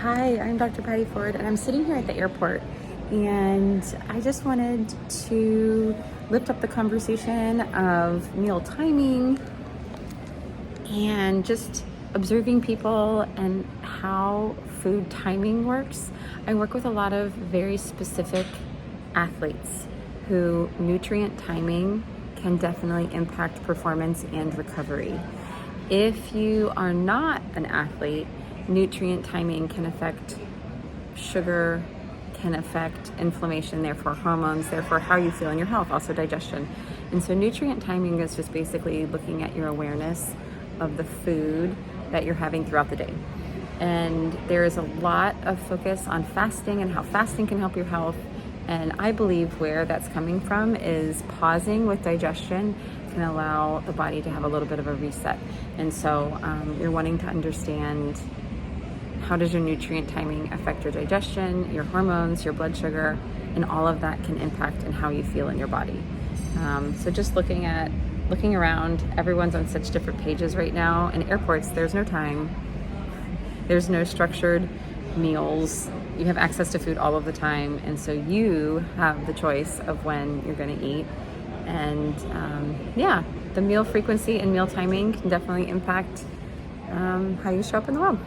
Hi, I'm Dr. Patty Ford, and I'm sitting here at the airport, and I just wanted to lift up the conversation of meal timing and just observing people and how food timing works. I work with a lot of very specific athletes who nutrient timing can definitely impact performance and recovery. If you are not an athlete, nutrient timing can affect sugar, can affect inflammation, therefore hormones, therefore how you feel in your health, also digestion. And so nutrient timing is just basically looking at your awareness of the food that you're having throughout the day. And there is a lot of focus on fasting and how fasting can help your health. And I believe where that's coming from is pausing with digestion can allow the body to have a little bit of a reset. And so you're wanting to understand, how does your nutrient timing affect your digestion, your hormones, your blood sugar, and all of that can impact in how you feel in your body. So just looking around, everyone's on such different pages right now. In airports, there's no time. There's no structured meals. You have access to food all of the time, and so you have the choice of when you're going to eat. And the meal frequency and meal timing can definitely impact how you show up in the world.